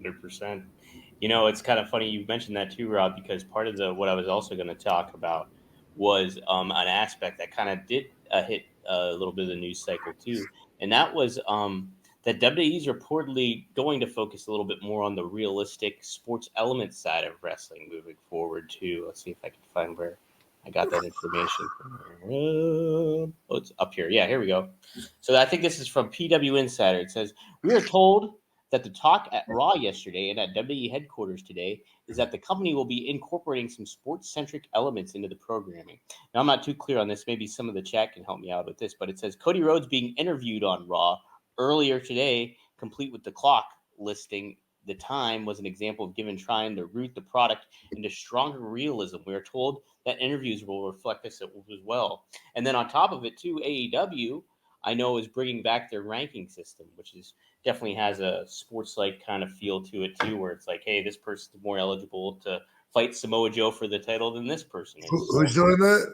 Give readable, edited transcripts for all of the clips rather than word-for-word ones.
100%. It's kind of funny you mentioned that too, Rob, because part of what I was also going to talk about was an aspect that kind of did hit a little bit of the news cycle too, and that was that WWE is reportedly going to focus a little bit more on the realistic sports element side of wrestling moving forward too. Let's see if I can find where I got that information from. Oh, it's up here. Yeah, here we go. So I think this is from PW Insider. It says, "We are told that the talk at Raw yesterday and at WWE headquarters today is that the company will be incorporating some sports-centric elements into the programming." Now, I'm not too clear on this. Maybe some of the chat can help me out with this, but it says Cody Rhodes being interviewed on Raw earlier today, complete with the clock listing the time, was an example of given trying to root the product into stronger realism. We are told that interviews will reflect this as well. And then on top of it, too, AEW, I know, is bringing back their ranking system, which is definitely has a sports-like kind of feel to it too, where it's like, hey, this person's more eligible to fight Samoa Joe for the title than this person is. Who's doing that?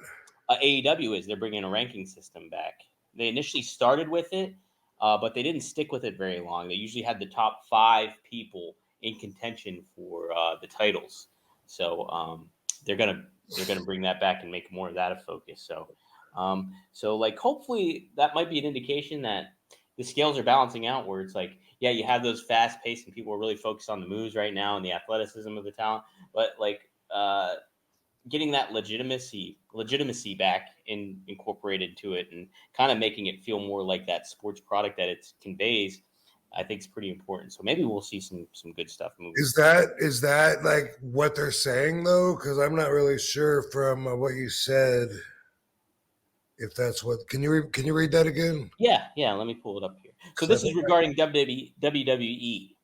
AEW is. They're bringing a ranking system back. They initially started with it, but they didn't stick with it very long. They usually had the top 5 people in contention for the titles. So they're gonna bring that back and make more of that a focus. So like hopefully that might be an indication that the scales are balancing out, where it's like, yeah, you have those fast paced and people are really focused on the moves right now and the athleticism of the talent, but like getting that legitimacy back incorporated to it and kind of making it feel more like that sports product that it conveys, I think is pretty important. So maybe we'll see some good stuff moving. Is that like what they're saying though? Because I'm not really sure from what you said. If that's what, can you read that again? Yeah. Let me pull it up here. So this is regarding WWE.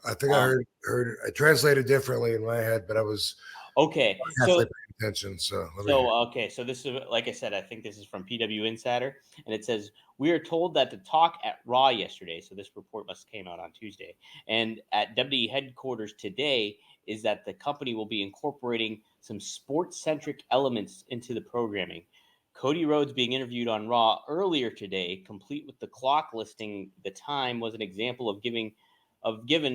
I think I heard I translated differently in my head, but I was okay. paying attention. So this is, like I said, I think this is from PW Insider, and it says, "We are told that the talk at Raw yesterday, so this report must have came out on Tuesday, and at WWE headquarters today is that the company will be incorporating some sports-centric elements into the programming. Cody Rhodes being interviewed on Raw earlier today, complete with the clock listing the time, was an example of given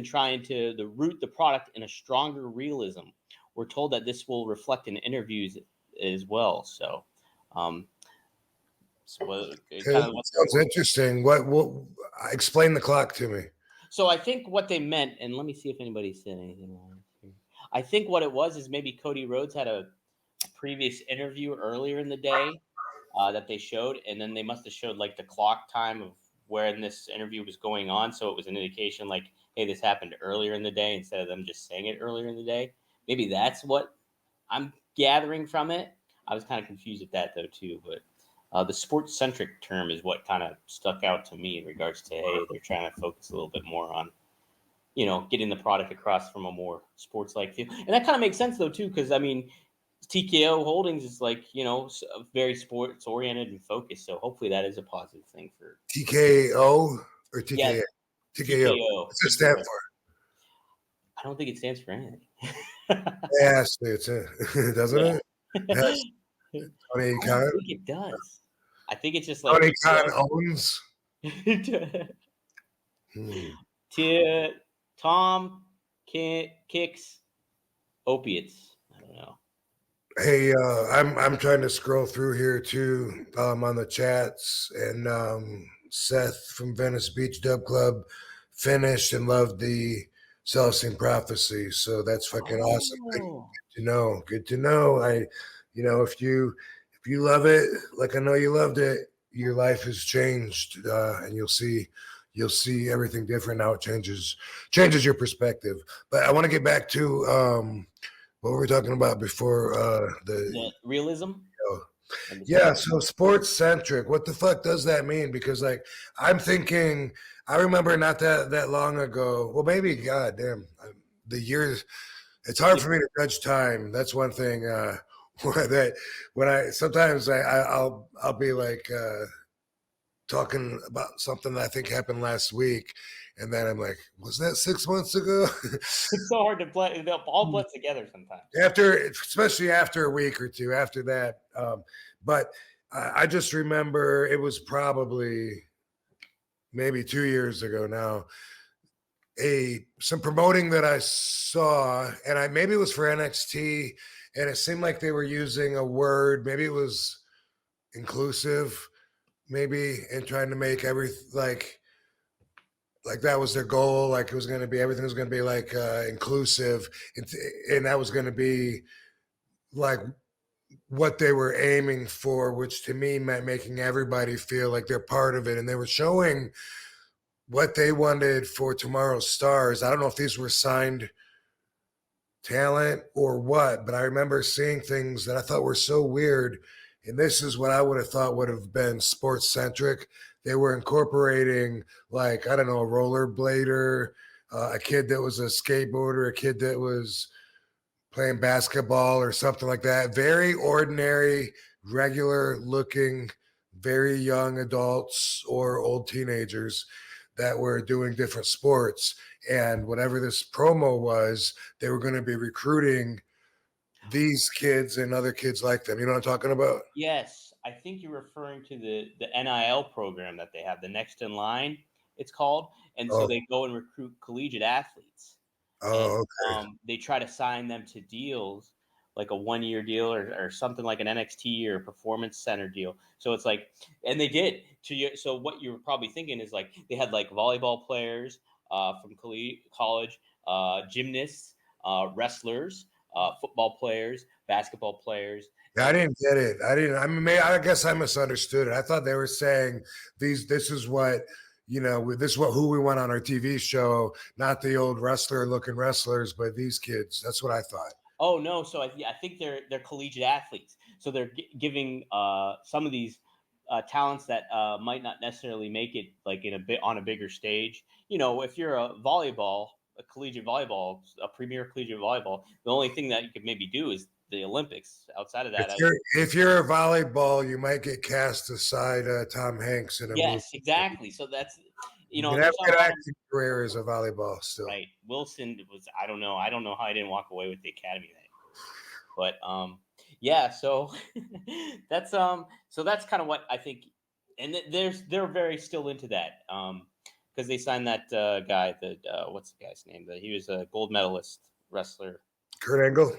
trying to root the product in a stronger realism. We're told that this will reflect in interviews as well." So, sounds interesting. What explain the clock to me? So I think what they meant, and let me see if anybody said anything wrong here. I think what it was is maybe Cody Rhodes had a previous interview earlier in the day that they showed, and then they must have showed like the clock time of when this interview was going on, so it was an indication like, hey, this happened earlier in the day instead of them just saying it earlier in the day. Maybe that's what I'm gathering from it. I was kind of confused at that though too, but the sports-centric term is what kind of stuck out to me in regards to, hey, they're trying to focus a little bit more on, getting the product across from a more sports-like feel. And that kind of makes sense though too, because I mean, TKO Holdings is like, very sports oriented and focused. So hopefully that is a positive thing for TKO or TKO. Yeah, TKO. What's it stand for? I don't think it stands for anything. Yes, doesn't it? Yes. Tony Khan? I think it does. I think it's just like Tony Khan owns. Tom kicks opiates. I don't know. Hey, I'm trying to scroll through here too on the chats, and Seth from Venice Beach Dub Club finished and loved the Celestine Prophecy, so that's fucking awesome. Good to know. If you love it, like I know you loved it, your life has changed, and you'll see everything different now. It changes your perspective. But I want to get back to what were we talking about before the realism? Yeah, so sports-centric. What the fuck does that mean? Because like I'm thinking, I remember not that long ago. Well, maybe goddamn the years. It's hard for me to judge time. That's one thing. When I sometimes I'll be like talking about something that I think happened last week. And then I'm like, was that 6 months ago? It's so hard to blend. They'll all blend together sometimes. Especially after a week or two after that. But I just remember it was probably maybe 2 years ago now. some promoting that I saw, and I maybe it was for NXT, and it seemed like they were using a word. Maybe it was inclusive, maybe, and trying to make like that was their goal. Like it was going to be everything was going to be like inclusive, and that was going to be like what they were aiming for, which to me meant making everybody feel like they're part of it. And they were showing what they wanted for tomorrow's stars. I don't know if these were signed talent or what, but I remember seeing things that I thought were so weird. And this is what I would have thought would have been sports-centric. They were incorporating, like, I don't know, a rollerblader, a kid that was a skateboarder, a kid that was playing basketball or something like that. Very ordinary, regular looking, very young adults or old teenagers that were doing different sports. And whatever this promo was, they were going to be recruiting these kids and other kids like them. You know what I'm talking about? Yes, I think you're referring to the NIL program that they have, the Next in Line, it's called, and so Oh, they go and recruit collegiate athletes, and oh, okay. they try to sign them to deals like a 1 year deal or something like an NXT or Performance Center deal. So it's like, and they did to you. So what you're probably thinking is like they had like volleyball players from college, gymnasts, wrestlers, football players, basketball players, Yeah, I and didn't get it. I didn't. I mean, I guess I misunderstood it. I thought they were saying these. This is what This is what who we want on our TV show, not the old wrestler-looking wrestlers, but these kids. That's what I thought. oh no, so I think they're collegiate athletes. So they're giving some of these talents that might not necessarily make it like in a bit on a bigger stage. You know, if you're a collegiate volleyball, a premier collegiate volleyball, the only thing that you could maybe do is the Olympics. Outside of that, If you're a volleyball, you might get cast aside Tom Hanks in a movie. yes, exactly. So that's You can and have there's a not a good lot of acting career as a volleyball still. right. Wilson was I don't know how I didn't walk away with the academy that. But yeah, so that's kind of what I think, and they're very still into that because they signed that guy that what's the guy's name that he was a gold medalist wrestler. Kurt Angle,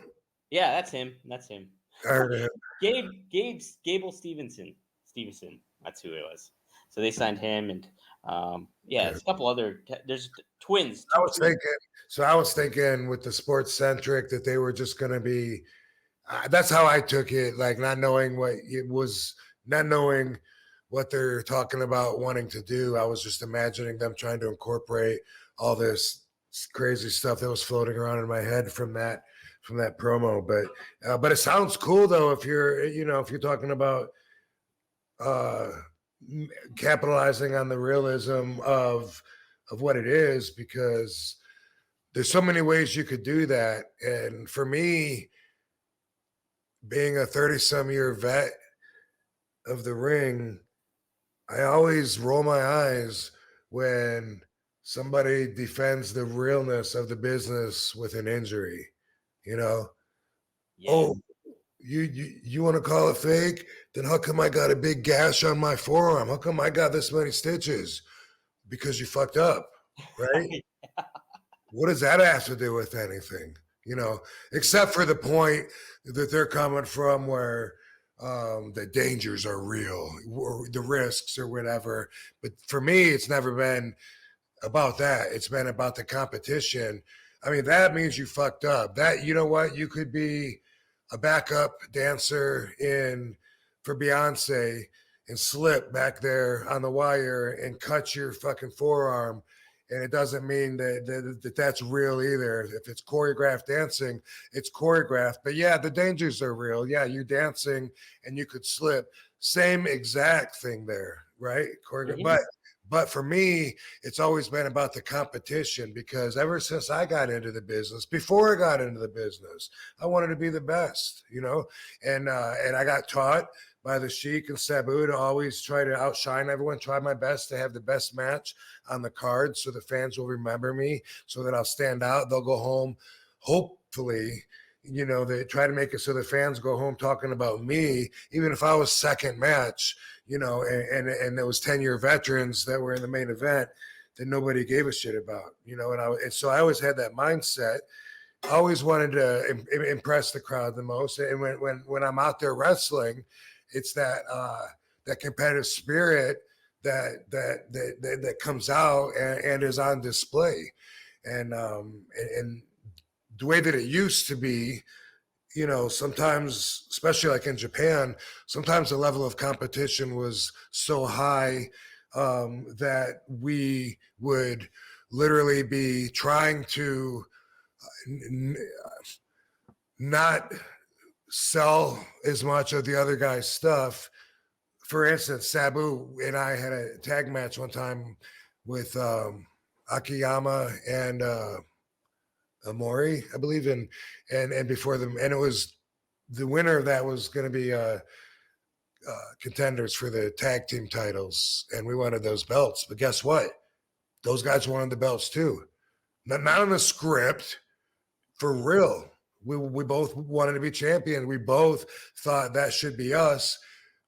Yeah, that's him. That's him. I heard of him. Gable Stevenson. That's who it was. So they signed him, and yeah, Okay. there's a couple other. There's twins, I two was twins. thinking. So I was thinking with the sports-centric that they were just going to be. That's how I took it. Like not knowing what it was, not knowing what they're talking about wanting to do. I was just imagining them trying to incorporate all this crazy stuff that was floating around in my head from that promo. But it sounds cool though if you're if you're talking about uh, capitalizing on the realism of what it is, because there's so many ways you could do that. And for me, being a 30 some year vet of the ring, I always roll my eyes when somebody defends the realness of the business with an injury. You know, Yeah. oh, you want to call it fake? Then how come I got a big gash on my forearm? How come I got this many stitches? Because you fucked up, right? What does that have to do with anything? Except for the point that they're coming from where the dangers are real or the risks or whatever. But for me, it's never been about that. It's been about the competition. I mean, that means you fucked up. That, you know what? You could be a backup dancer for Beyonce and slip back there on the wire and cut your fucking forearm. And it doesn't mean that that's real either. If it's choreographed dancing, it's choreographed. But yeah, the dangers are real. Yeah, you're dancing and you could slip. Same exact thing there, right? Mhm. But for me, it's always been about the competition, because ever since I got into the business, before I got into the business, I wanted to be the best, and I got taught by the Sheik and Sabu to always try to outshine everyone, try my best to have the best match on the card so the fans will remember me, so that I'll stand out. They'll go home, hopefully. They try to make it so the fans go home talking about me, even if I was second match, and there was 10-year veterans that were in the main event. that nobody gave a shit about, and so I always had that mindset. I always wanted to impress the crowd the most, and when I'm out there wrestling, it's that competitive spirit that comes out and is on display, and the way that it used to be, sometimes, especially like in Japan, sometimes the level of competition was so high that we would literally be trying to not sell as much of the other guy's stuff. For instance, Sabu and I had a tag match one time with Akiyama and Amori, I believe, and before them, and it was the winner of that was going to be contenders for the tag team titles, and we wanted those belts. But guess what? Those guys wanted the belts too. Not on the script, for real. We both wanted to be champions. We both thought that should be us.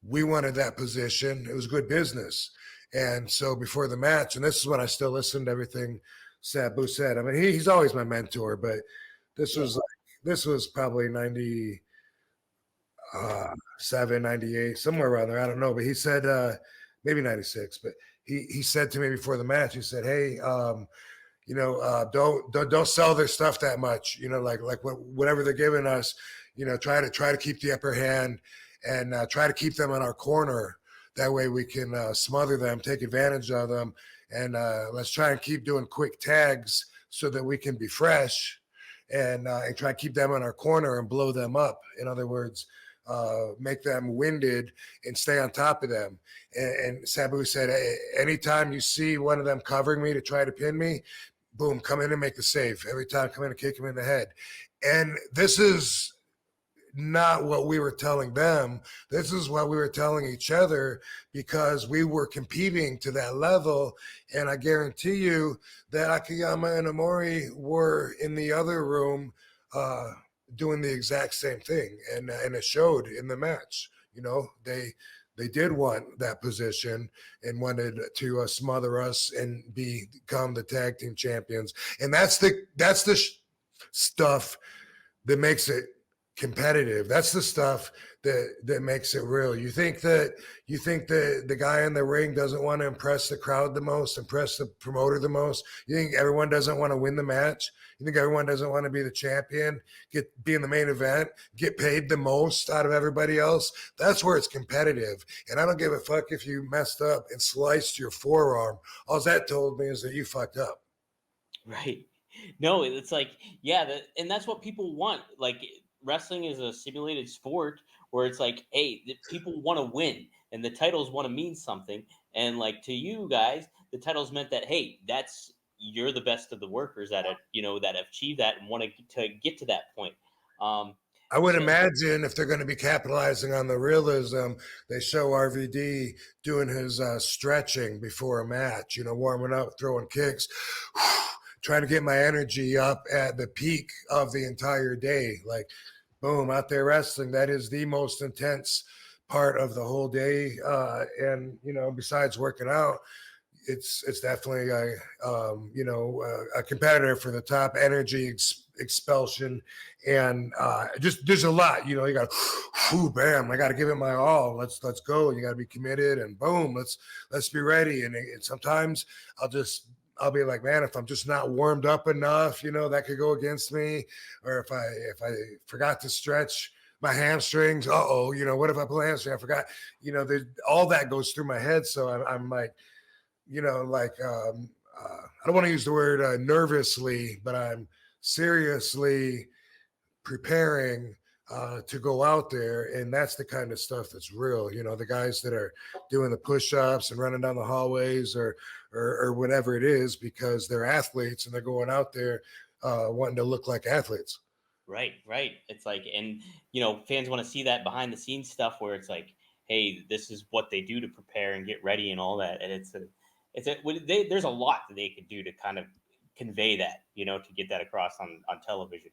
We wanted that position. It was good business. And so before the match, and this is when I still listened to everything Sabu said. I mean, he's always my mentor, but this was probably 97, 98, somewhere around there. I don't know. But he said maybe 96, but he said to me before the match, he said, "Hey, don't sell their stuff that much. Like whatever they're giving us, try to keep the upper hand and try to keep them in our corner. That way we can smother them, take advantage of them, and let's try and keep doing quick tags so that we can be fresh and try to keep them in our corner and blow them up. In other words, make them winded and stay on top of them." And Sabu said, "Hey, anytime you see one of them covering me to try to pin me, boom, come in and make the save. Every time, come in and kick him in the head." And this is not what we were telling them. This is what we were telling each other because we were competing to that level. And I guarantee you that Akiyama and Amori were in the other room doing the exact same thing. And it showed in the match. They did want that position and wanted to smother us and become the tag team champions. And that's the stuff that makes it competitive. That's the stuff that makes it real. You think that the guy in the ring doesn't want to impress the crowd the most, impress the promoter the most? You think everyone doesn't want to win the match? You think everyone doesn't want to be the champion, be in the main event, get paid the most out of everybody else? That's where it's competitive. And I don't give a fuck if you messed up and sliced your forearm. All that told me is that you fucked up. Right. No, it's like, yeah, and that's what people want. Like, wrestling is a simulated sport where it's like, hey, people want to win and the titles want to mean something. And like to you guys, the titles meant that, hey, you're the best of the workers at it, that have achieved that and want to get to that point. I would So imagine if they're going to be capitalizing on the realism, they show RVD doing his stretching before a match, warming up, throwing kicks, trying to get my energy up at the peak of the entire day. Like, boom, out there wrestling. That is the most intense part of the whole day. And, besides working out, it's definitely a competitor for the top energy expulsion, and just there's a lot. You got bam, I got to give it my all. Let's go. You got to be committed, and boom, let's be ready. And sometimes I'll be like, man, if I'm just not warmed up enough, that could go against me. Or if I forgot to stretch my hamstrings, what if I pull a hamstring? I forgot. All that goes through my head. So I'm like, I don't want to use the word nervously, but I'm seriously preparing to go out there. And that's the kind of stuff that's real. The guys that are doing the push-ups and running down the hallways or whatever it is, because they're athletes and they're going out there wanting to look like athletes. Right. It's like, and fans want to see that behind the scenes stuff where it's like, hey, this is what they do to prepare and get ready and all that. And there's a lot that they could do to kind of convey that, to get that across on television.